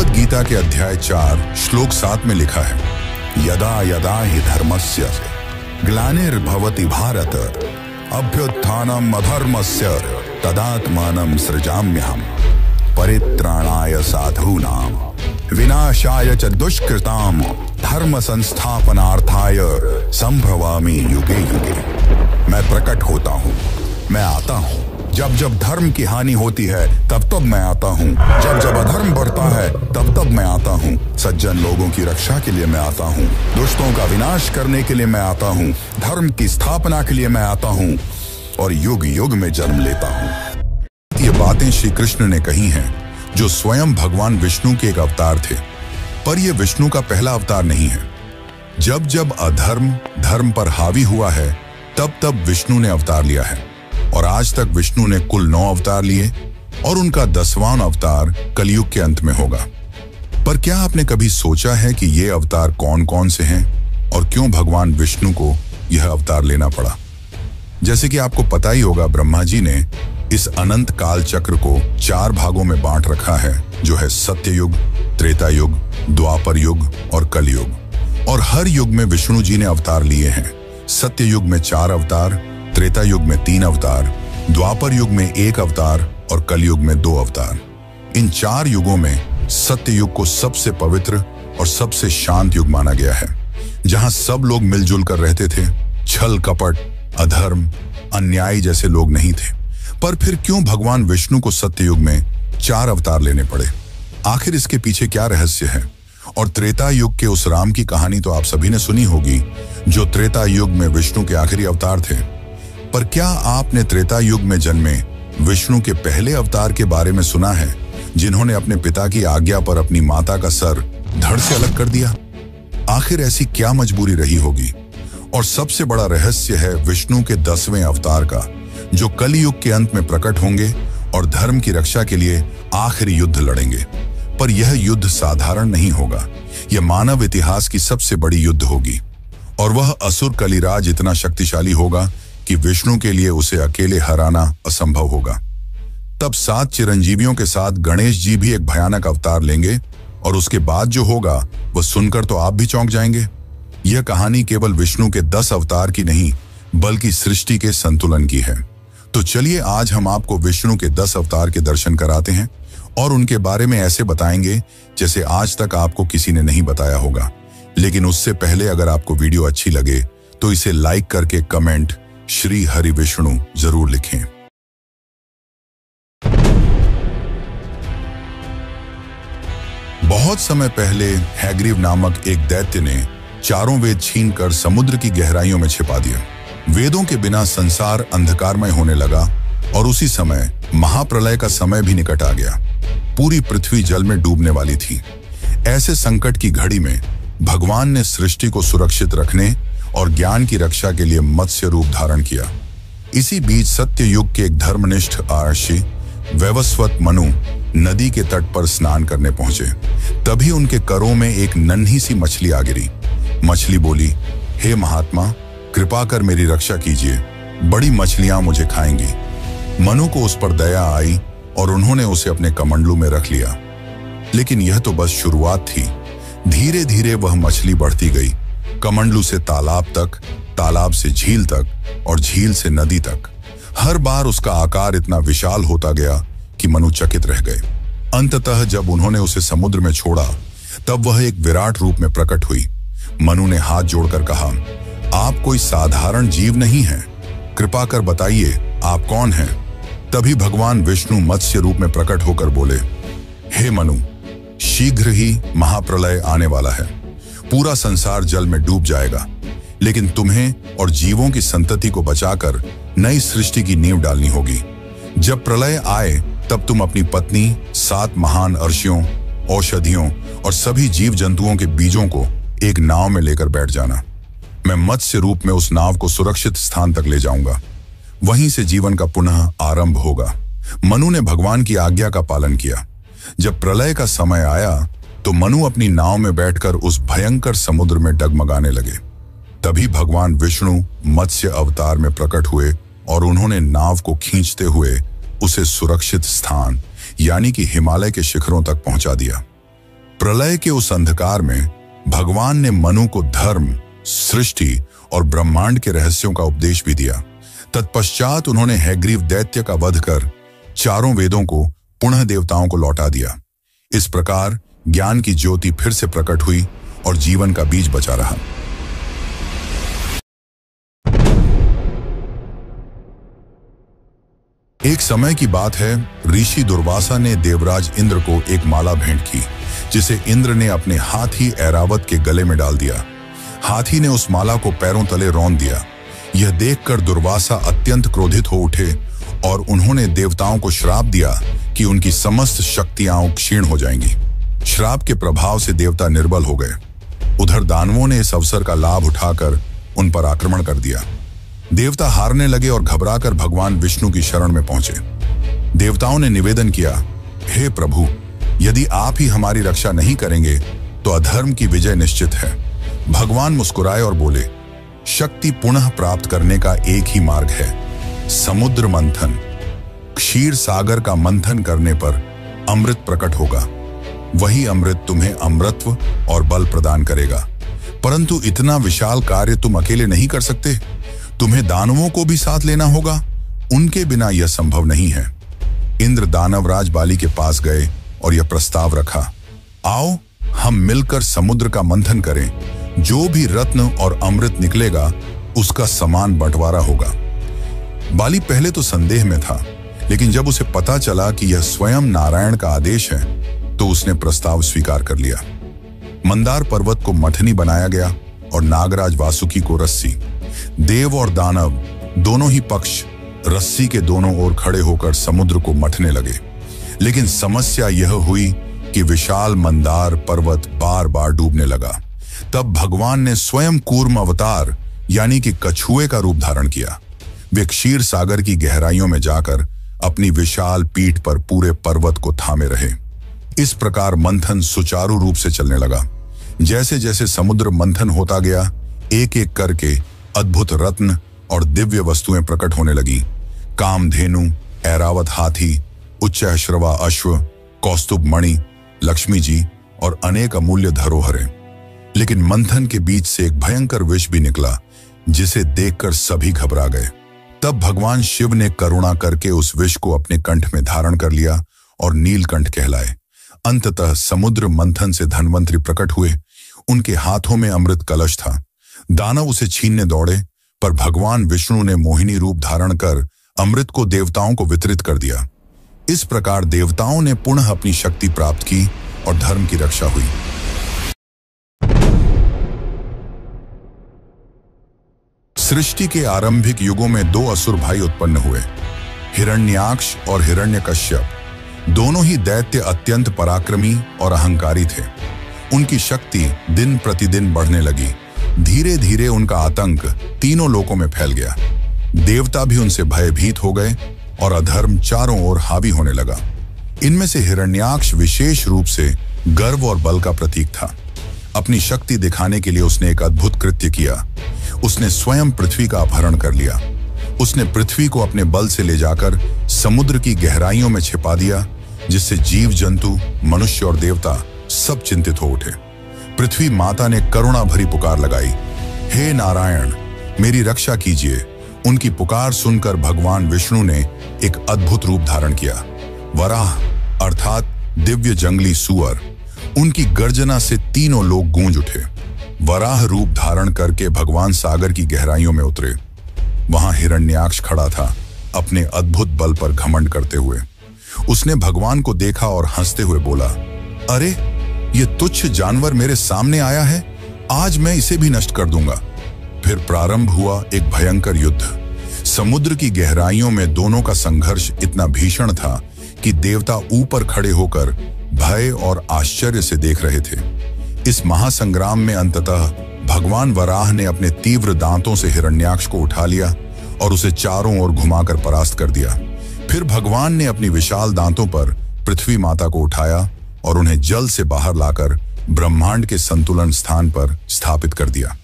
भगवद गीता के अध्याय 4 श्लोक 7 में लिखा है, यदा यदा हि धर्मस्य ग्लानिर्भवति भारत अभ्युत्थानम् अधर्मस्य तदात्मानं सृजाम्यहम् परित्राणाय साधूनां विनाशाय च दुष्कृतां धर्म संस्थापनार्थाय संभवामि युगे युगे। मैं प्रकट होता हूँ, मैं आता हूँ। जब जब धर्म की हानि होती है तब तब मैं आता हूँ। जब जब अधर्म बढ़ता है तब तब मैं आता हूँ। सज्जन लोगों की रक्षा के लिए मैं आता हूँ, दुष्टों का विनाश करने के लिए मैं आता हूँ, धर्म की स्थापना के लिए मैं आता हूँ और युग युग में जन्म लेता हूँ। ये बातें श्री कृष्ण ने कही हैं, जो स्वयं भगवान विष्णु के एक अवतार थे। पर यह विष्णु का पहला अवतार नहीं है। जब जब अधर्म धर्म पर हावी हुआ है तब तब विष्णु ने अवतार लिया है और आज तक विष्णु ने कुल 9 अवतार लिए और उनका 10वां अवतार कलयुग के अंत में होगा। पर क्या आपने कभी सोचा है कि ये अवतार कौन कौन से हैं और क्यों भगवान विष्णु को यह अवतार लेना पड़ा? जैसे कि आपको पता ही होगा, ब्रह्मा जी ने इस अनंत काल चक्र को 4 भागों में बांट रखा है, जो है सत्ययुग, त्रेता युग, द्वापर युग और कलयुग। और हर युग में विष्णु जी ने अवतार लिए हैं। सत्ययुग में 4 अवतार, त्रेता युग में 3 अवतार, द्वापर युग में 1 अवतार और कलयुग में 2 अवतार। इन 4 युगों में सत्ययुग को सबसे पवित्र और सबसे शांत युग माना गया है, जहां सब लोग मिलजुल कर रहते थे। छल कपट, अधर्म, अन्याय जैसे लोग नहीं थे। पर फिर क्यों भगवान विष्णु को सत्ययुग में 4 अवतार लेने पड़े? आखिर इसके पीछे क्या रहस्य है? और त्रेता युग के उस राम की कहानी तो आप सभी ने सुनी होगी, जो त्रेता युग में विष्णु के आखिरी अवतार थे। पर क्या आपने त्रेता युग में जन्मे विष्णु के पहले अवतार के बारे में सुना है, जिन्होंने अपने पिता की आज्ञा पर अपनी माता का सर धड़ से अलग कर दिया? आखिर ऐसी क्या मजबूरी रही होगी? और सबसे बड़ा रहस्य है विष्णु के 10वें अवतार का, जो कलयुग के अंत में प्रकट होंगे और धर्म की रक्षा के लिए आखिरी युद्ध लड़ेंगे। पर यह युद्ध साधारण नहीं होगा, यह मानव इतिहास की सबसे बड़ी युद्ध होगी और वह असुर कलिराज इतना शक्तिशाली होगा कि विष्णु के लिए उसे अकेले हराना असंभव होगा। तब 7 चिरंजीवियों के साथ गणेश जी भी एक भयानक अवतार लेंगे और उसके बाद जो होगा वह सुनकर तो आप भी चौंक जाएंगे। यह कहानी केवल विष्णु के 10 अवतार की नहीं, बल्कि सृष्टि के संतुलन की है। तो चलिए आज हम आपको विष्णु के 10 अवतार के दर्शन कराते हैं और उनके बारे में ऐसे बताएंगे जैसे आज तक आपको किसी ने नहीं बताया होगा। लेकिन उससे पहले अगर आपको वीडियो अच्छी लगे तो इसे लाइक करके कमेंट श्री हरि विष्णु जरूर लिखें। बहुत समय पहले हैग्रीव नामक एक दैत्य ने चारों वेद छीनकर समुद्र की गहराइयों में छिपा दिया। वेदों के बिना संसार अंधकारमय होने लगा और उसी समय महाप्रलय का समय भी निकट आ गया। पूरी पृथ्वी जल में डूबने वाली थी। ऐसे संकट की घड़ी में भगवान ने सृष्टि को सुरक्षित रखने और ज्ञान की रक्षा के लिए मत्स्य रूप धारण किया। इसी बीच सत्य युग के एक धर्मनिष्ठ आर्षि वैवस्वत मनु नदी के तट पर स्नान करने पहुंचे। तभी उनके करों में एक नन्ही सी मछली आ गिरी। मछली बोली, हे महात्मा, कृपा कर मेरी रक्षा कीजिए, बड़ी मछलियां मुझे खाएंगी। मनु को उस पर दया आई और उन्होंने उसे अपने कमंडलू में रख लिया। लेकिन यह तो बस शुरुआत थी। धीरे धीरे वह मछली बढ़ती गई, कमंडलू से तालाब तक, तालाब से झील तक और झील से नदी तक। हर बार उसका आकार इतना विशाल होता गया कि मनु चकित रह गए। अंततः जब उन्होंने उसे समुद्र में छोड़ा तब वह एक विराट रूप में प्रकट हुई। मनु ने हाथ जोड़कर कहा, आप कोई साधारण जीव नहीं हैं, कृपा कर बताइए आप कौन हैं? तभी भगवान विष्णु मत्स्य रूप में प्रकट होकर बोले, हे मनु, शीघ्र ही महाप्रलय आने वाला है। पूरा संसार जल में डूब जाएगा, लेकिन तुम्हें और जीवों की संतति को बचाकर नई सृष्टि की नींव डालनी होगी। जब प्रलय आए तब तुम अपनी पत्नी, 7 महान अर्षियों, औषधियों और सभी जीव जंतुओं के बीजों को एक नाव में लेकर बैठ जाना। मैं मत्स्य रूप में उस नाव को सुरक्षित स्थान तक ले जाऊंगा। वहीं से जीवन का पुनः आरंभ होगा। मनु ने भगवान की आज्ञा का पालन किया। जब प्रलय का समय आया तो मनु अपनी नाव में बैठकर उस भयंकर समुद्र में डगमगाने लगे। तभी भगवान विष्णु मत्स्य अवतार में प्रकट हुए और उन्होंने नाव को खींचते हुए उसे सुरक्षित स्थान यानी कि हिमालय के शिखरों तक पहुंचा दिया। प्रलय के उस अंधकार में भगवान ने मनु को धर्म, सृष्टि और ब्रह्मांड के रहस्यों का उपदेश भी दिया। तत्पश्चात उन्होंने हैग्रीव दैत्य का वध कर चारों वेदों को पुनः देवताओं को लौटा दिया। इस प्रकार ज्ञान की ज्योति फिर से प्रकट हुई और जीवन का बीज बचा रहा। एक समय की बात है, ऋषि दुर्वासा ने देवराज इंद्र को एक माला भेंट की, जिसे इंद्र ने अपने हाथी ऐरावत के गले में डाल दिया। हाथी ने उस माला को पैरों तले रौंद दिया। यह देखकर दुर्वासा अत्यंत क्रोधित हो उठे और उन्होंने देवताओं को श्राप दिया कि उनकी समस्त शक्तियां क्षीण हो जाएंगी। श्राप के प्रभाव से देवता निर्बल हो गए। उधर दानवों ने इस अवसर का लाभ उठाकर उन पर आक्रमण कर दिया। देवता हारने लगे और घबराकर भगवान विष्णु की शरण में पहुंचे। देवताओं ने निवेदन किया, हे प्रभु, यदि आप ही हमारी रक्षा नहीं करेंगे तो अधर्म की विजय निश्चित है। भगवान मुस्कुराए और बोले, शक्ति पुनः प्राप्त करने का एक ही मार्ग है, समुद्र मंथन। क्षीर सागर का मंथन करने पर अमृत प्रकट होगा। वही अमृत तुम्हें अमृतत्व और बल प्रदान करेगा। परंतु इतना विशाल कार्य तुम अकेले नहीं कर सकते, तुम्हें दानवों को भी साथ लेना होगा। उनके बिना यह संभव नहीं है। इंद्र दानवराज बाली के पास गए और यह प्रस्ताव रखा, आओ हम मिलकर समुद्र का मंथन करें। जो भी रत्न और अमृत निकलेगा उसका समान बंटवारा होगा। बाली पहले तो संदेह में था, लेकिन जब उसे पता चला कि यह स्वयं नारायण का आदेश है तो उसने प्रस्ताव स्वीकार कर लिया। मंदार पर्वत को मथनी बनाया गया और नागराज वासुकी को रस्सी। देव और दानव दोनों ही पक्ष रस्सी के दोनों ओर खड़े होकर समुद्र को मथने लगे। लेकिन समस्या यह हुई कि विशाल मंदार पर्वत बार बार डूबने लगा। तब भगवान ने स्वयं कूर्म अवतार यानी कि कछुए का रूप धारण किया। वे क्षीर सागर की गहराइयों में जाकर अपनी विशाल पीठ पर पूरे पर्वत को थामे रहे। इस प्रकार मंथन सुचारू रूप से चलने लगा। जैसे जैसे समुद्र मंथन होता गया, एक एक करके अद्भुत रत्न और दिव्य वस्तुएं प्रकट होने लगी। कामधेनु, ऐरावत हाथी, उच्चैश्रवा अश्व, कौस्तुभ मणि, लक्ष्मी जी और अनेक अमूल्य धरोहरें। लेकिन मंथन के बीच से एक भयंकर विष भी निकला, जिसे देखकर सभी घबरा गए। तब भगवान शिव ने करुणा करके उस विष को अपने कंठ में धारण कर लिया और नीलकंठ कहलाए। अंततः समुद्र मंथन से धन्वंतरी प्रकट हुए। उनके हाथों में अमृत कलश था। दानव उसे छीनने दौड़े, पर भगवान विष्णु ने मोहिनी रूप धारण कर अमृत को देवताओं को वितरित कर दिया। इस प्रकार देवताओं ने पुनः अपनी शक्ति प्राप्त की और धर्म की रक्षा हुई। सृष्टि के आरंभिक युगों में दो असुर भाई उत्पन्न हुए, हिरण्याक्ष और हिरण्यकश्यप। दोनों ही दैत्य अत्यंत पराक्रमी और अहंकारी थे। उनकी शक्ति दिन प्रतिदिन बढ़ने लगी। धीरे धीरे उनका आतंक तीनों लोकों में फैल गया। देवता भी उनसे भयभीत हो गए और अधर्म चारों ओर हावी होने लगा। इनमें से हिरण्याक्ष विशेष रूप से गर्व और बल का प्रतीक था। अपनी शक्ति दिखाने के लिए उसने एक अद्भुत कृत्य किया। उसने स्वयं पृथ्वी का अपहरण कर लिया। उसने पृथ्वी को अपने बल से ले जाकर समुद्र की गहराइयों में छिपा दिया, जिससे जीव जंतु, मनुष्य और देवता सब चिंतित हो उठे। पृथ्वी माता ने करुणा भरी पुकार लगाई, हे नारायण, मेरी रक्षा कीजिए। उनकी पुकार सुनकर भगवान विष्णु ने एक अद्भुत रूप धारण किया। वराह अर्थात दिव्य जंगली सुअर। उनकी गर्जना से तीनों लोग गूंज उठे। वराह रूप धारण करके भगवान सागर की गहराइयों में उतरे। वहां हिरण्याक्ष खड़ा था, अपने अद्भुत बल पर घमंड करते हुए। उसने भगवान को देखा और हंसते हुए बोला, अरे ये तुच्छ जानवर मेरे सामने आया है, आज मैं इसे भी नष्ट कर दूंगा। फिर प्रारंभ हुआ एक भयंकर युद्ध। समुद्र की गहराइयों में दोनों का संघर्ष इतना भीषण था कि देवता ऊपर खड़े होकर भय और आश्चर्य से देख रहे थे। इस महासंग्राम में अंततः भगवान वराह ने अपने तीव्र दांतों से हिरण्याक्ष को उठा लिया और उसे चारों ओर घुमाकर परास्त कर दिया। फिर भगवान ने अपनी विशाल दांतों पर पृथ्वी माता को उठाया और उन्हें जल से बाहर लाकर ब्रह्मांड के संतुलन स्थान पर स्थापित कर दिया।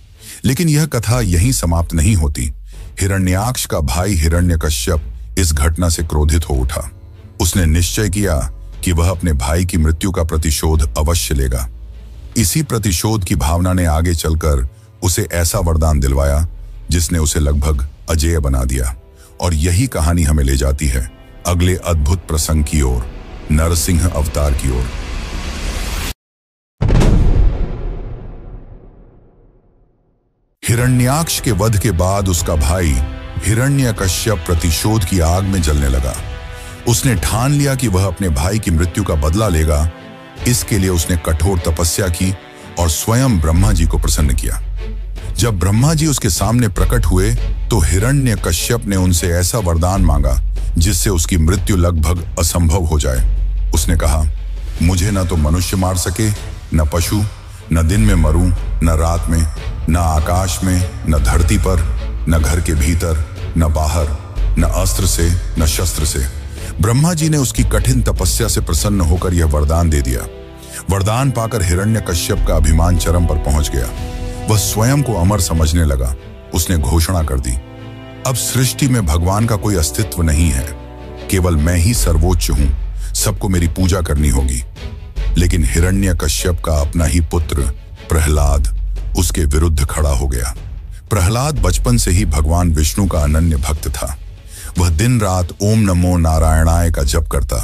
लेकिन यह कथा यहीं समाप्त नहीं होती। हिरण्याक्ष का भाई हिरण्यकश्यप इस घटना से क्रोधित हो उठा। उसने निश्चय किया कि वह अपने भाई की मृत्यु का प्रतिशोध अवश्य लेगा। इसी प्रतिशोध की भावना ने आगे चलकर उसे ऐसा वरदान दिलवाया जिसने उसे लगभग अजेय बना दिया। और यही कहानी हमें ले जाती है अगले अद्भुत प्रसंग की ओर, नरसिंह अवतार की ओर। हिरण्याक्ष के वध के बाद उसका भाई हिरण्यकश्यप प्रतिशोध की आग में जलने लगा। उसने ठान लिया कि वह अपने भाई की मृत्यु का बदला लेगा। इसके लिए उसने कठोर तपस्या की और स्वयं ब्रह्मा जी को प्रसन्न किया। जब ब्रह्मा जी उसके सामने प्रकट हुए तो हिरण्यकश्यप ने उनसे ऐसा वरदान मांगा जिससे उसकी मृत्यु लगभग असंभव हो जाए। उसने कहा, मुझे न तो मनुष्य मार सके, न पशु, न दिन में मरूं, न रात में, न आकाश में, न धरती पर, न घर के भीतर, न बाहर, न अस्त्र से, न शस्त्र से। ब्रह्मा जी ने उसकी कठिन तपस्या से प्रसन्न होकर यह वरदान दे दिया। वरदान पाकर हिरण्यकश्यप का अभिमान चरम पर पहुंच गया। वह स्वयं को अमर समझने लगा। उसने घोषणा कर दी, अब सृष्टि में भगवान का कोई अस्तित्व नहीं है, केवल मैं ही सर्वोच्च हूं, सबको मेरी पूजा करनी होगी। लेकिन हिरण्यकश्यप का अपना ही पुत्र प्रहलाद उसके विरुद्ध खड़ा हो गया। प्रहलाद बचपन से ही भगवान विष्णु का अनन्य भक्त था। वह दिन रात ओम नमो नारायणाय का जप करता।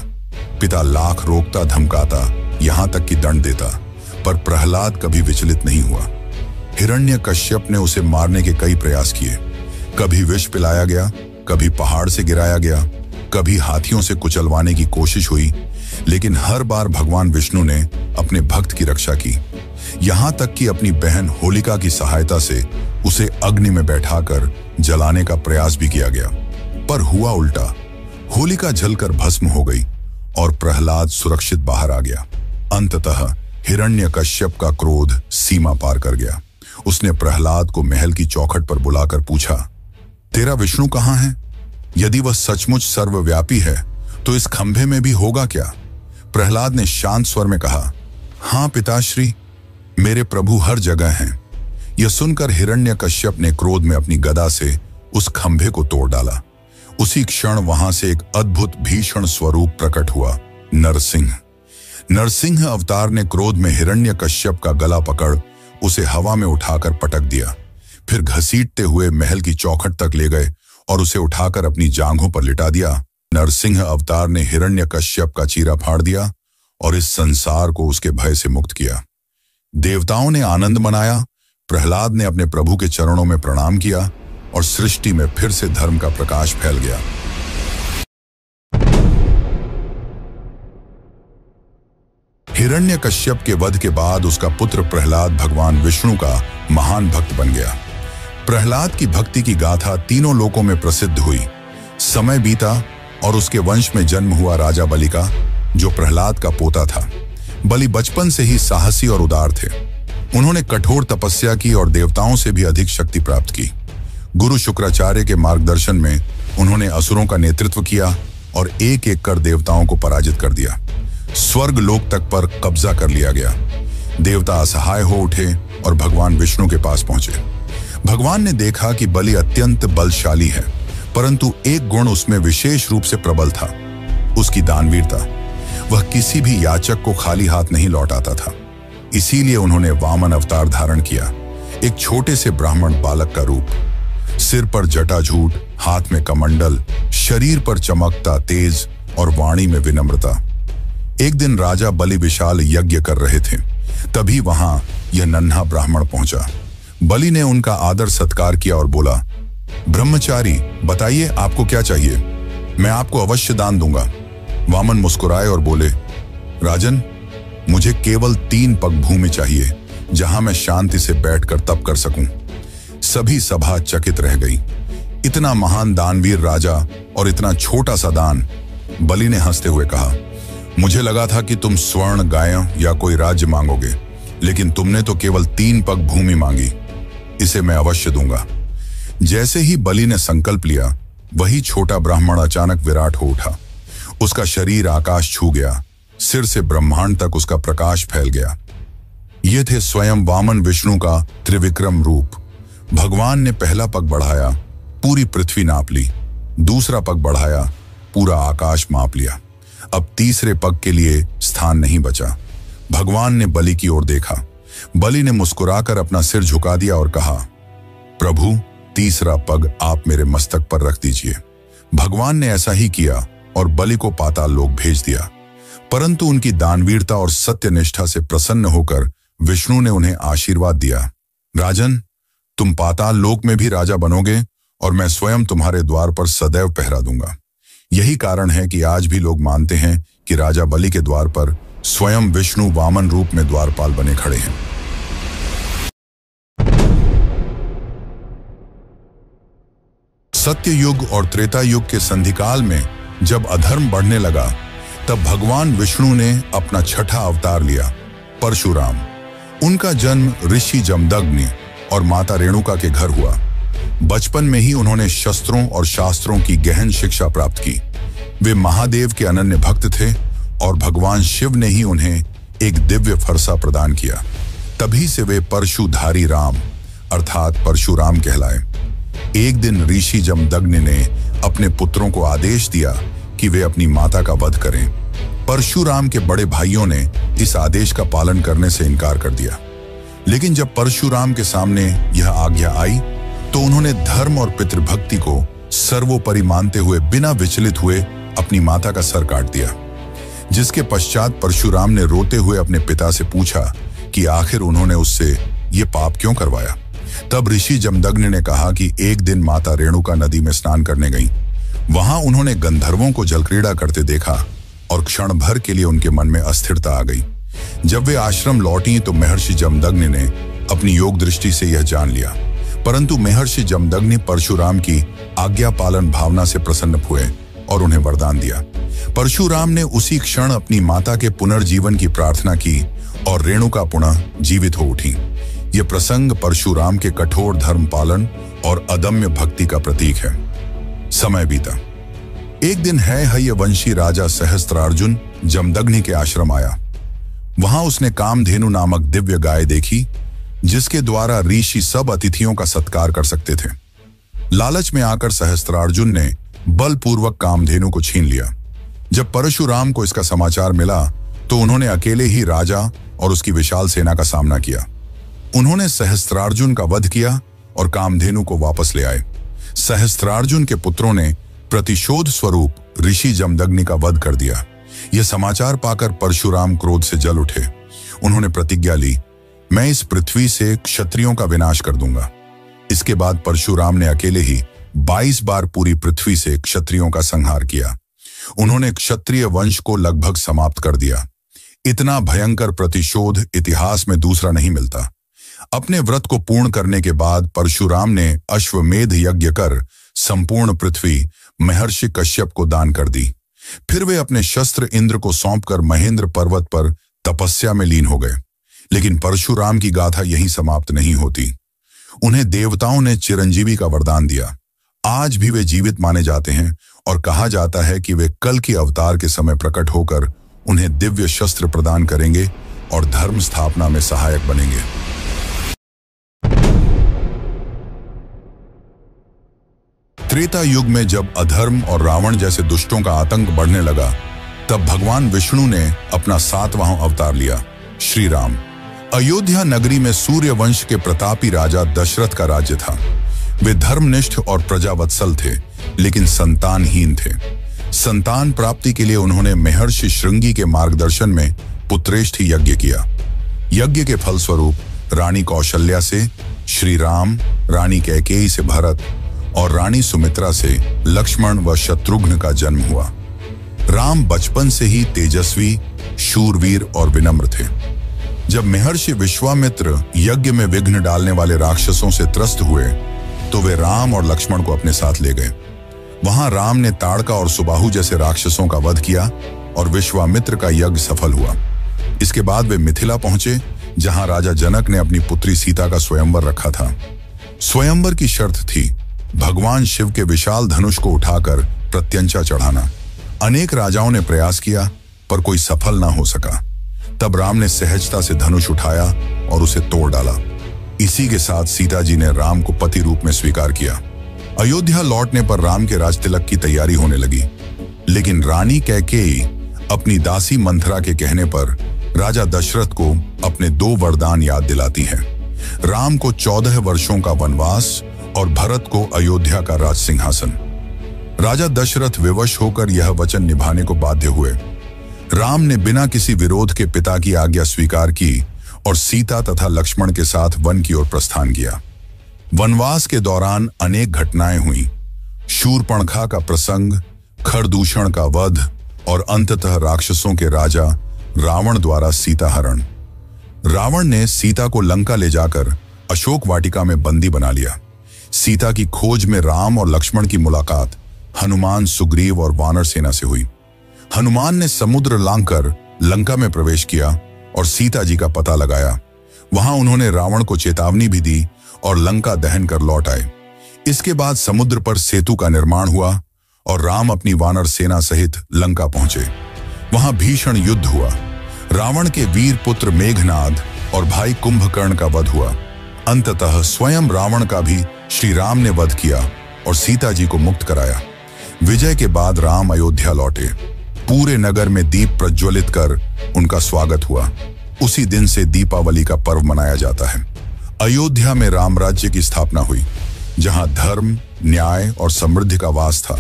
पिता लाख रोकता धमकाता, यहां तक कि दंड देता, पर प्रहलाद कभी विचलित नहीं हुआ। हिरण्यकश्यप ने उसे मारने के कई प्रयास किए। कभी विष पिलाया गया, कभी पहाड़ से गिराया गया, कभी हाथियों से कुचलवाने की कोशिश हुई, लेकिन हर बार भगवान विष्णु ने अपने भक्त की रक्षा की। यहां तक कि अपनी बहन होलिका की सहायता से उसे अग्नि में बैठाकर जलाने का प्रयास भी किया गया, पर हुआ उल्टा। होलिका जलकर भस्म हो गई और प्रहलाद सुरक्षित बाहर आ गया। अंततः हिरण्यकश्यप का क्रोध सीमा पार कर गया। उसने प्रहलाद को महल की चौखट पर बुलाकर पूछा, तेरा विष्णु कहां है? यदि वह सचमुच सर्वव्यापी है तो इस खंभे में भी होगा क्या? प्रहलाद ने शांत स्वर में कहा, हां पिताश्री, मेरे प्रभु हर जगह हैं। यह सुनकर हिरण्यकश्यप ने क्रोध में अपनी गदा से उस खंभे को तोड़ डाला। उसी क्षण वहां से एक अद्भुत भीषण स्वरूप प्रकट हुआ, नरसिंह। नरसिंह अवतार ने क्रोध में हिरण्यकश्यप का गला पकड़ उसे हवा में उठाकर पटक दिया। फिर घसीटते हुए महल की चौखट तक ले गए और उसे उठाकर अपनी जांघों पर लिटा दिया। नरसिंह अवतार ने हिरण्यकश्यप का चीरा फाड़ दिया और इस संसार को उसके भय से मुक्त किया। देवताओं ने आनंद मनाया। प्रहलाद ने अपने प्रभु के चरणों में प्रणाम किया और सृष्टि में फिर से धर्म का प्रकाश फैल गया। हिरण्यकश्यप के वध के बाद उसका पुत्र प्रहलाद भगवान विष्णु का महान भक्त बन गया। प्रहलाद की भक्ति की गाथा तीनों लोकों में प्रसिद्ध हुई। समय बीता और उसके वंश में जन्म हुआ राजा बलि का, जो प्रहलाद का पोता था। बलि बचपन से ही साहसी और उदार थे। उन्होंने कठोर तपस्या की और देवताओं से भी अधिक शक्ति प्राप्त की। गुरु शुक्राचार्य के मार्गदर्शन में उन्होंने असुरों का नेतृत्व किया और एक एक कर देवताओं को पराजित कर दिया। स्वर्ग लोक तक पर कब्जा कर लिया गया। देवता असहाय हो उठे और भगवान विष्णु के पास पहुंचे। भगवान ने देखा कि बलि अत्यंत बलशाली है, परंतु एक गुण उसमें विशेष रूप से प्रबल था, उसकी दानवीरता। वह किसी भी याचक को खाली हाथ नहीं लौटाता था। इसीलिए उन्होंने वामन अवतार धारण किया, एक छोटे से ब्राह्मण बालक का रूप। सिर पर जटाजूट, हाथ में कमंडल, शरीर पर चमकता तेज और वाणी में विनम्रता। एक दिन राजा बलि विशाल यज्ञ कर रहे थे, तभी वहां यह नन्हा ब्राह्मण पहुंचा। बलि ने उनका आदर सत्कार किया और बोला, ब्रह्मचारी, बताइए आपको क्या चाहिए, मैं आपको अवश्य दान दूंगा। वामन मुस्कुराए और बोले, राजन, मुझे केवल 3 पग भूमि चाहिए, जहां मैं शांति से बैठकर तप कर सकूं। सभी सभा चकित रह गई। इतना महान दानवीर राजा और इतना छोटा सा दान। बलि ने हंसते हुए कहा, मुझे लगा था कि तुम स्वर्ण, गायों या कोई राज्य मांगोगे, लेकिन तुमने तो केवल 3 पग भूमि मांगी। इसे मैं अवश्य दूंगा। जैसे ही बलि ने संकल्प लिया, वही छोटा ब्राह्मण अचानक विराट हो उठा। उसका शरीर आकाश छू गया, सिर से ब्रह्मांड तक उसका प्रकाश फैल गया। ये थे स्वयं वामन विष्णु का त्रिविक्रम रूप। भगवान ने पहला पग बढ़ाया, पूरी पृथ्वी नाप ली। दूसरा पग बढ़ाया, पूरा आकाश माप लिया। अब तीसरे पग के लिए स्थान नहीं बचा। भगवान ने बलि की ओर देखा। बलि ने मुस्कुराकर अपना सिर झुका दिया और कहा, प्रभु, तीसरा पग आप मेरे मस्तक पर रख दीजिए। भगवान ने ऐसा ही किया और बलि को पाताल लोक भेज दिया। परंतु उनकी दानवीरता और सत्यनिष्ठा से प्रसन्न होकर विष्णु ने उन्हें आशीर्वाद दिया, राजन, तुम पाताल लोक में भी राजा बनोगे और मैं स्वयं तुम्हारे द्वार पर सदैव पहरा दूंगा। यही कारण है कि आज भी लोग मानते हैं कि राजा बलि के द्वार पर स्वयं विष्णु वामन रूप में द्वारपाल बने खड़े हैं। सत्य युग और त्रेता युग के संधिकाल में जब अधर्म बढ़ने लगा, तब भगवान विष्णु ने अपना छठा अवतार लिया, परशुराम। उनका जन्म ऋषि जमदग्नि और माता रेणुका के घर हुआ। बचपन में ही उन्होंने शस्त्रों और शास्त्रों की गहन शिक्षा प्राप्त की। वे महादेव के अनन्य भक्त थे और भगवान शिव ने ही उन्हें एक दिव्य फरसा प्रदान किया। तभी से वे परशुधारी राम अर्थात परशुराम कहलाए। एक दिन ऋषि जमदग्नि ने अपने पुत्रों को आदेश दिया कि वे अपनी माता का वध करें। परशुराम के बड़े भाइयों ने इस आदेश का पालन करने से इनकार कर दिया। लेकिन जब परशुराम के सामने यह आज्ञा आई तो उन्होंने धर्म और पितृभक्ति को सर्वोपरि मानते हुए बिना विचलित हुए अपनी माता का सर काट दिया। जिसके पश्चात परशुराम ने रोते हुए अपने पिता से पूछा कि आखिर उन्होंने उससे ये पाप क्यों करवाया। तब ऋषि जमदग्नि ने कहा कि एक दिन माता रेणुका नदी में स्नान करने गईं। वहां उन्होंने गंधर्वों को जलक्रीड़ा करते देखा और क्षण भर के लिए उनके मन में अस्थिरता आ गई। जब वे आश्रम लौटी तो महर्षि जमदग्नि ने अपनी योग दृष्टि से यह जान लिया। परंतु महर्षि जमदग्नि परशुराम की आज्ञा पालन भावना से प्रसन्न हुए और उन्हें वरदान दिया। परशुराम ने उसी क्षण अपनी माता के पुनर्जीवन की प्रार्थना की और रेणुका पुनः जीवित हो उठी। यह प्रसंग परशुराम के कठोर धर्म पालन और अदम्य भक्ति का प्रतीक है। समय बीता। एक दिन हयवंशी राजा सहस्त्रार्जुन जमदग्नि के आश्रम आया। वहां उसने कामधेनु नामक दिव्य गाय देखी, जिसके द्वारा ऋषि सब अतिथियों का सत्कार कर सकते थे। लालच में आकर सहस्त्रार्जुन ने बलपूर्वक कामधेनु को छीन लिया। जब परशुराम को इसका समाचार मिला तो उन्होंने अकेले ही राजा और उसकी विशाल सेना का सामना किया। उन्होंने सहस्त्रार्जुन का वध किया और कामधेनु को वापस ले आए। सहस्त्रार्जुन के पुत्रों ने प्रतिशोध स्वरूप ऋषि जमदग्नि का वध कर दिया। यह समाचार पाकर परशुराम क्रोध से जल उठे। उन्होंने प्रतिज्ञा ली, मैं इस पृथ्वी से क्षत्रियों का विनाश कर दूंगा। इसके बाद परशुराम ने अकेले ही 22 बार पूरी पृथ्वी से क्षत्रियों का संहार किया। उन्होंने क्षत्रिय वंश को लगभग समाप्त कर दिया। इतना भयंकर प्रतिशोध इतिहास में दूसरा नहीं मिलता। अपने व्रत को पूर्ण करने के बाद परशुराम ने अश्वमेध यज्ञ कर संपूर्ण पृथ्वी महर्षि कश्यप को दान कर दी। फिर वे अपने शस्त्र इंद्र को सौंपकर महेंद्र पर्वत पर तपस्या में लीन हो गए। लेकिन परशुराम की गाथा यहीं समाप्त नहीं होती। उन्हें देवताओं ने चिरंजीवी का वरदान दिया। आज भी वे जीवित माने जाते हैं और कहा जाता है कि वे कल की अवतार के समय प्रकट होकर उन्हें दिव्य शस्त्र प्रदान करेंगे और धर्म स्थापना में सहायक बनेंगे। त्रेता युग में जब अधर्म और रावण जैसे दुष्टों का आतंक बढ़ने लगा, तब भगवान विष्णु ने अपना 7वां अवतार लिया, श्री राम। अयोध्या नगरी में सूर्य वंश के प्रतापी राजा दशरथ का राज्य था। वे धर्मनिष्ठ और प्रजावत्सल थे, लेकिन संतानहीन थे। संतान प्राप्ति के लिए उन्होंने महर्षि श्रृंगी के मार्गदर्शन में पुत्रेष्ठ यज्ञ किया। यज्ञ के फलस्वरूप रानी कौशल्या से श्री राम, रानी कैकेयी से भरत और रानी सुमित्रा से लक्ष्मण व शत्रुघ्न का जन्म हुआ। राम बचपन से ही तेजस्वी, शूरवीर और विनम्र थे। जब महर्षि विश्वामित्र यज्ञ में विघ्न डालने वाले राक्षसों से त्रस्त हुए तो वे राम और लक्ष्मण को अपने साथ ले गए। वहां राम ने ताड़का और सुबाहु जैसे राक्षसों का वध किया और विश्वामित्र का यज्ञ सफल हुआ। इसके बाद वे मिथिला पहुंचे, जहां राजा जनक ने अपनी पुत्री सीता का स्वयंवर रखा था। स्वयंवर की शर्त थी भगवान शिव के विशाल धनुष को उठाकर प्रत्यंचा चढ़ाना। अनेक राजाओं ने प्रयास किया पर कोई सफल ना हो सका। तब राम ने सहजता से धनुष उठाया और उसे तोड़ डाला। इसी के साथ सीता जी ने राम को पति रूप में स्वीकार किया। अयोध्या लौटने पर राम के राजतिलक की तैयारी होने लगी, लेकिन रानी कैकेयी अपनी दासी मंथरा के कहने पर राजा दशरथ को अपने 2 वरदान याद दिलाती है। राम को 14 वर्षों का वनवास और भरत को अयोध्या का राज सिंहासन। राजा दशरथ विवश होकर यह वचन निभाने को बाध्य हुए। राम ने बिना किसी विरोध के पिता की आज्ञा स्वीकार की और सीता तथा लक्ष्मण के साथ वन की ओर प्रस्थान किया। वनवास के दौरान अनेक घटनाएं हुई। शूर्पणखा का प्रसंग, खरदूषण का वध और अंततः राक्षसों के राजा रावण द्वारा सीता हरण। रावण ने सीता को लंका ले जाकर अशोक वाटिका में बंदी बना लिया। सीता की खोज में राम और लक्ष्मण की मुलाकात हनुमान, सुग्रीव और वानर सेना से हुई। हनुमान ने समुद्र लांघकर लंका में प्रवेश किया और सीता जी का पता लगाया। वहां उन्होंने रावण को चेतावनी भी दी और लंका दहन कर लौट आए। इसके बाद समुद्र पर सेतु का निर्माण हुआ और राम अपनी वानर सेना सहित लंका पहुंचे। वहां भीषण युद्ध हुआ। रावण के वीर पुत्र मेघनाद और भाई कुंभकर्ण का वध हुआ। अंततः स्वयं रावण का भी श्री राम ने वध किया और सीता जी को मुक्त कराया। विजय के बाद राम अयोध्या लौटे। पूरे नगर में दीप प्रज्वलित कर उनका स्वागत हुआ। उसी दिन से दीपावली का पर्व मनाया जाता है। अयोध्या में राम राज्य की स्थापना हुई, जहां धर्म, न्याय और समृद्धि का वास था।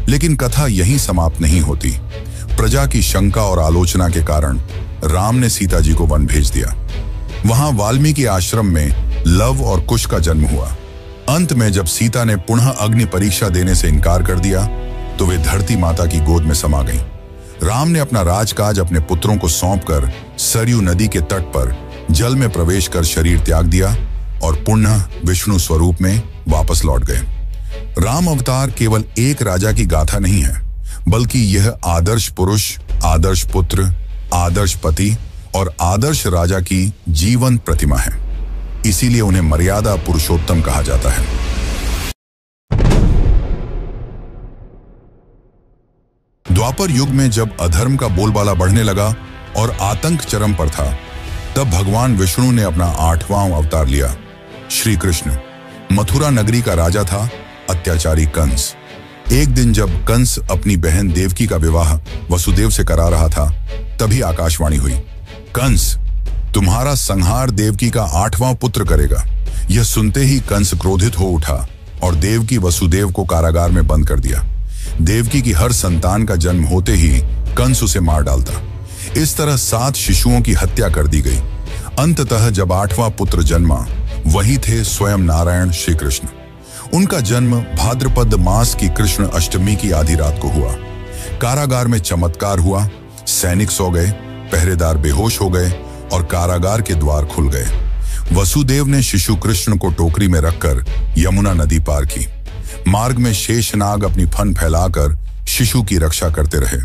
लेकिन कथा यहीं समाप्त नहीं होती। प्रजा की शंका और आलोचना के कारण राम ने सीता जी को वन भेज दिया। वहां वाल्मीकि आश्रम में लव और कुश का जन्म हुआ। अंत में जब सीता ने पुनः अग्नि परीक्षा देने से इनकार कर दिया तो वे धरती माता की गोद में समा गईं। राम ने अपना राजकाज अपने पुत्रों को सौंपकर सरयू नदी के तट पर जल में प्रवेश कर शरीर त्याग दिया और पुनः विष्णु स्वरूप में वापस लौट गए। राम अवतार केवल एक राजा की गाथा नहीं है, बल्कि यह आदर्श पुरुष, आदर्श पुत्र, आदर्श पति और आदर्श राजा की जीवंत प्रतिमा है। इसीलिए उन्हें मर्यादा पुरुषोत्तम कहा जाता है। द्वापर युग में जब अधर्म का बोलबाला बढ़ने लगा और आतंक चरम पर था, तब भगवान विष्णु ने अपना 8वां अवतार लिया। श्री कृष्ण मथुरा नगरी का राजा था, अत्याचारी कंस। एक दिन जब कंस अपनी बहन देवकी का विवाह वसुदेव से करा रहा था, तभी आकाशवाणी हुई, कंस, तुम्हारा संहार देवकी का 8वां पुत्र करेगा। यह सुनते ही कंस क्रोधित हो उठा और देवकी वसुदेव को कारागार में बंद कर दिया। देवकी की हर संतान का जन्म होते ही कंस उसे मार डालता। इस तरह 7 शिशुओं की हत्या कर दी गई। अंततः जब 8वां पुत्र जन्मा, वही थे स्वयं नारायण श्री कृष्ण। उनका जन्म भाद्रपद मास की कृष्ण अष्टमी की आधी रात को हुआ। कारागार में चमत्कार हुआ। सैनिक सो गए, पहरेदार बेहोश हो गए और कारागार के द्वार खुल गए। वसुदेव ने शिशु कृष्ण को टोकरी में रखकर यमुना नदी पार की। मार्ग में शेषनाग अपनी फन फैलाकर शिशु की रक्षा करते रहे।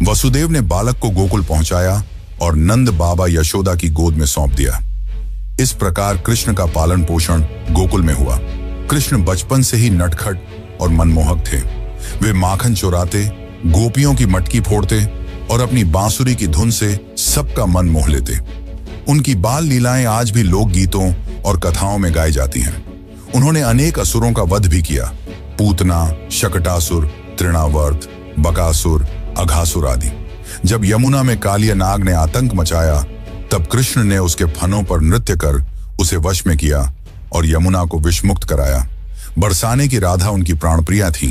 वसुदेव ने बालक को गोकुल पहुंचाया और नंद बाबा यशोदा की गोद में सौंप दिया। इस प्रकार कृष्ण का पालन पोषण गोकुल में हुआ। कृष्ण बचपन से ही नटखट और मनमोहक थे। वे माखन चुराते, गोपियों की मटकी फोड़ते और अपनी बांसुरी की धुन से सबका मन मोह लेते। उनकी बाल लीलाएं आज भी लोकगीतों और कथाओं में गाई जाती हैं। उन्होंने अनेक असुरों का वध भी किया, पूतना, शकटासुर, तृणावर्त, बकासुर, अघासुर आदि। जब यमुना में कालिया नाग ने आतंक मचाया, तब कृष्ण ने उसके फनों पर नृत्य कर उसे वश में किया और यमुना को विषमुक्त कराया। बरसाने की राधा उनकी प्राणप्रिया थी।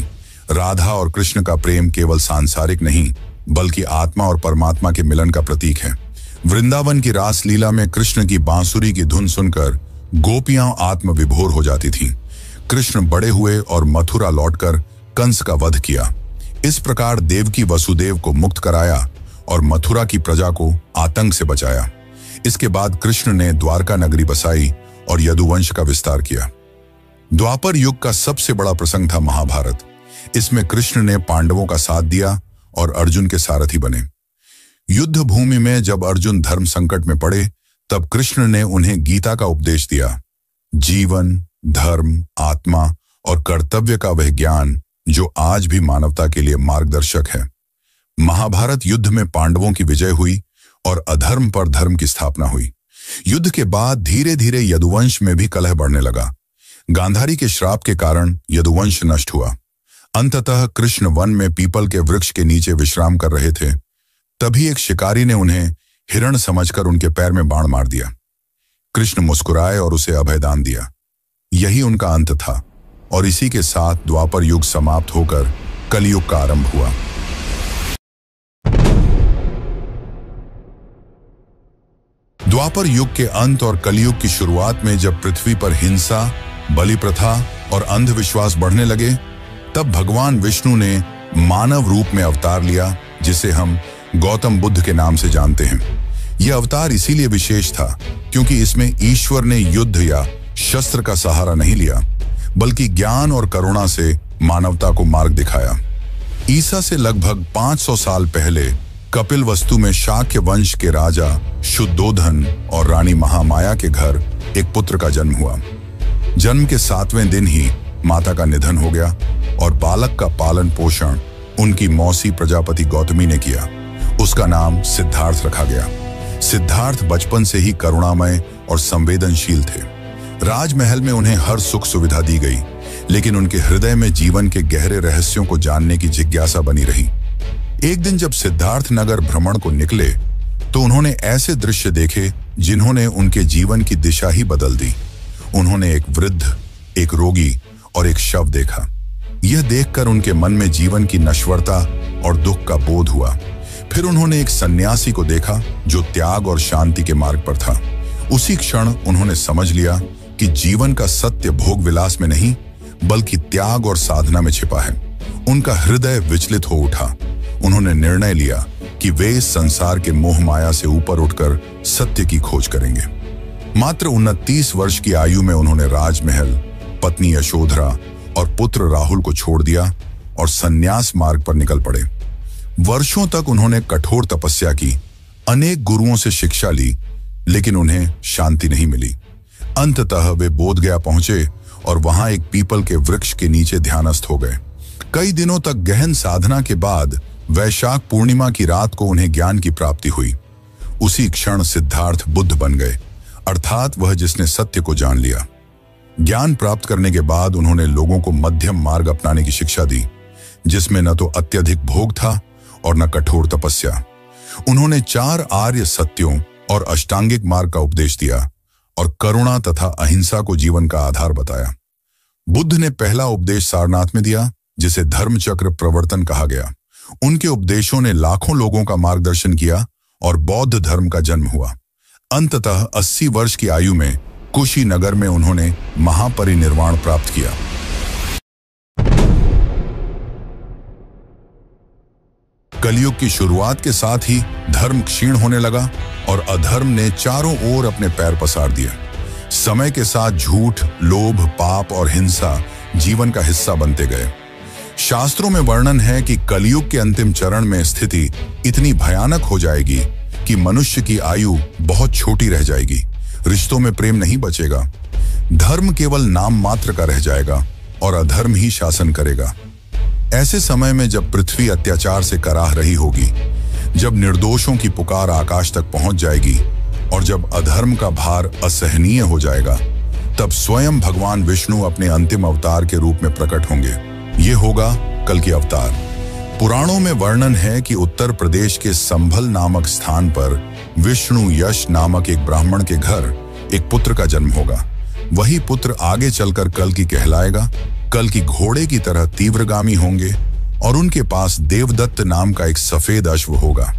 राधा और कृष्ण का प्रेम केवल सांसारिक नहीं, बल्कि आत्मा और परमात्मा के मिलन का प्रतीक है। वृंदावन की रास लीला में कृष्ण की बांसुरी की धुन सुनकर गोपियां आत्म विभोर हो जाती थीं। कृष्ण बड़े हुए और मथुरा लौटकर कंस का वध किया। इस प्रकार देवकी वसुदेव को मुक्त कराया और मथुरा की प्रजा को आतंक से बचाया। इसके बाद कृष्ण ने द्वारका नगरी बसाई और यदुवंश का विस्तार किया। द्वापर युग का सबसे बड़ा प्रसंग था महाभारत। इसमें कृष्ण ने पांडवों का साथ दिया और अर्जुन के सारथी बने। युद्ध भूमि में जब अर्जुन धर्म संकट में पड़े, तब कृष्ण ने उन्हें गीता का उपदेश दिया। जीवन, धर्म, आत्मा और कर्तव्य का वह ज्ञान जो आज भी मानवता के लिए मार्गदर्शक है। महाभारत युद्ध में पांडवों की विजय हुई और अधर्म पर धर्म की स्थापना हुई। युद्ध के बाद धीरे धीरे यदुवंश में भी कलह बढ़ने लगा। गांधारी के श्राप के कारण यदुवंश नष्ट हुआ। अंततः कृष्ण वन में पीपल के वृक्ष के नीचे विश्राम कर रहे थे तभी एक शिकारी ने उन्हें हिरण समझकर उनके पैर में बाण मार दिया। कृष्ण मुस्कुराए और उसे अभयदान दिया। यही उनका अंत था और इसी के साथ द्वापर युग समाप्त होकर कलयुग का आरंभ हुआ। द्वापर युग के अंत और कलयुग की शुरुआत में जब पृथ्वी पर हिंसा, बलि प्रथा और अंधविश्वास बढ़ने लगे, तब भगवान विष्णु ने मानव रूप में अवतार लिया, जिसे हम गौतम बुद्ध के नाम से जानते हैं। यह अवतार इसीलिए विशेष था क्योंकि इसमें ईश्वर ने युद्ध या शस्त्र का सहारा नहीं लिया, बल्कि ज्ञान और करुणा से मानवता को मार्ग दिखाया। ईसा से लगभग 500 साल पहले कपिलवस्तु में शाक्य वंश के राजा शुद्धोधन और रानी महामाया के घर एक पुत्र का जन्म हुआ। जन्म के 7वें दिन ही माता का निधन हो गया और बालक का पालन पोषण उनकी मौसी प्रजापति गौतमी ने किया। उसका नाम सिद्धार्थ रखा गया। सिद्धार्थ बचपन से ही करुणामय और संवेदनशील थे। राजमहल में उन्हें हर सुख सुविधा दी गई, लेकिन उनके हृदय में जीवन के गहरे रहस्यों को जानने की जिज्ञासा बनी रही। एक दिन जब सिद्धार्थ नगर भ्रमण को निकले तो उन्होंने ऐसे दृश्य देखे जिन्होंने उनके जीवन की दिशा ही बदल दी। उन्होंने एक वृद्ध, एक रोगी और एक शव देखा। यह देखकर उनके मन में जीवन की नश्वरता और दुख का बोध हुआ। फिर उन्होंने एक सन्यासी को देखा जो त्याग और शांति के मार्ग पर था। उसी क्षण उन्होंने समझ लिया कि जीवन का सत्य भोग विलास में नहीं, बल्कि त्याग और साधना में छिपा है। उनका हृदय विचलित हो उठा। उन्होंने निर्णय लिया कि वे इस संसार के मोह माया से ऊपर उठकर सत्य की खोज करेंगे। मात्र 29 वर्ष की आयु में उन्होंने राजमहल, पत्नी यशोधरा और पुत्र राहुल को छोड़ दिया और संन्यास मार्ग पर निकल पड़े। वर्षों तक उन्होंने कठोर तपस्या की, अनेक गुरुओं से शिक्षा ली, लेकिन उन्हें शांति नहीं मिली। अंततः वे बोधगया पहुंचे और वहां एक पीपल के वृक्ष के नीचे ध्यानस्थ हो गए। कई दिनों तक गहन साधना के बाद वैशाख पूर्णिमा की रात को उन्हें ज्ञान की प्राप्ति हुई। उसी क्षण सिद्धार्थ बुद्ध बन गए, अर्थात वह जिसने सत्य को जान लिया। ज्ञान प्राप्त करने के बाद उन्होंने लोगों को मध्यम मार्ग अपनाने की शिक्षा दी, जिसमें न तो अत्यधिक भोग था और न कठोर तपस्या। उन्होंने 4 आर्य सत्यों और अष्टांगिक मार्ग का उपदेश दिया और करुणा तथा अहिंसा को जीवन का आधार बताया। बुद्ध ने पहला उपदेश सारनाथ में दिया, जिसे धर्मचक्र प्रवर्तन कहा गया। उनके उपदेशों ने लाखों लोगों का मार्गदर्शन किया और बौद्ध धर्म का जन्म हुआ। अंततः 80 वर्ष की आयु में कुशीनगर में उन्होंने महापरिनिर्वाण प्राप्त किया। कलयुग की शुरुआत के साथ ही धर्म क्षीण होने लगा और अधर्म ने चारों ओर अपने पैर पसार दिए। समय के साथ झूठ, लोभ, पाप और हिंसा जीवन का हिस्सा बनते गए। शास्त्रों में वर्णन है कि कलयुग के अंतिम चरण में स्थिति इतनी भयानक हो जाएगी कि मनुष्य की आयु बहुत छोटी रह जाएगी। रिश्तों में प्रेम नहीं बचेगा। धर्म केवल नाम मात्र का रह जाएगा और अधर्म ही शासन करेगा। ऐसे समय में जब पृथ्वी अत्याचार से कराह रही होगी, जब निर्दोषों की पुकार आकाश तक पहुंच जाएगी और जब अधर्म का भार असहनीय हो जाएगा, तब स्वयं भगवान विष्णु अपने अंतिम अवतार के रूप में प्रकट होंगे। ये होगा कल की अवतार। पुराणों में वर्णन है कि उत्तर प्रदेश के संभल नामक स्थान पर विष्णु यश नामक एक ब्राह्मण के घर एक पुत्र का जन्म होगा। वही पुत्र आगे चलकर कल की कहलाएगा। कल की घोड़े की तरह तीव्रगामी होंगे और उनके पास देवदत्त नाम का एक सफेद अश्व होगा।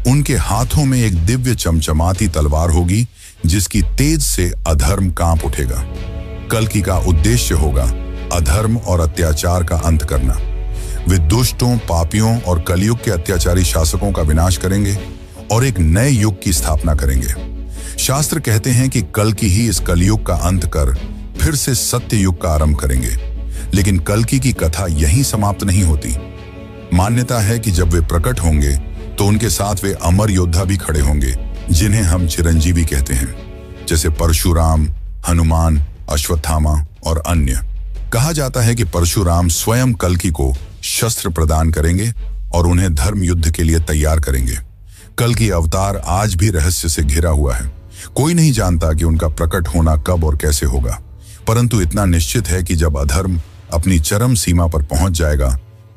उनके हाथों में एक दिव्य चमचमाती तलवार होगी, जिसकी तेज से अधर्म कांप उठेगा। कल की का उद्देश्य होगा अधर्म और अत्याचार का अंत करना। वे दुष्टों, पापियों और कलयुग के अत्याचारी शासकों का विनाश करेंगे और एक नए युग की स्थापना करेंगे। शास्त्र कहते हैं कि कल की ही इस कलयुग का अंत कर फिर से सत्य युग का आरंभ करेंगे। लेकिन कल्कि की कथा यहीं समाप्त नहीं होती। मान्यता है कि जब वे प्रकट होंगे तो उनके साथ वे अमर योद्धा भी खड़े होंगे, जिन्हें हम चिरंजीवी कहते हैं, जैसे परशुराम, हनुमान, अश्वत्थामा और अन्य। कहा जाता है कि परशुराम स्वयं कल्कि को शस्त्र प्रदान करेंगे और उन्हें धर्म युद्ध के लिए तैयार करेंगे। कल्कि अवतार आज भी रहस्य से घिरा हुआ है। कोई नहीं जानता कि उनका प्रकट होना कब और कैसे होगा, परंतु इतना निश्चित है कि जब अधर्म अपनी चरम सीमा पर पहुंच जाएगा,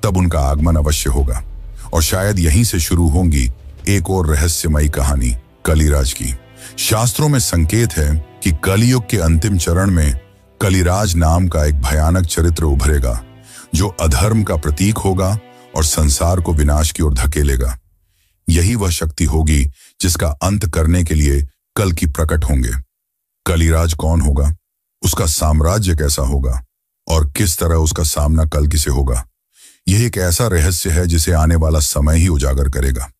तब उनका आगमन अवश्य होगा और शायद यहीं से शुरू होंगी एक और रहस्यमयी कहानी कलिराज की। शास्त्रों में संकेत है कि कलियुग के अंतिम चरण में कलिराज नाम का एक भयानक चरित्र उभरेगा, जो अधर्म का प्रतीक होगा और संसार को विनाश की ओर धकेलेगा। यही वह शक्ति होगी जिसका अंत करने के लिए कल की प्रकट होंगे। कलिराज कौन होगा, उसका साम्राज्य कैसा होगा और किस तरह उसका सामना कल किसे होगा, यह एक ऐसा रहस्य है जिसे आने वाला समय ही उजागर करेगा।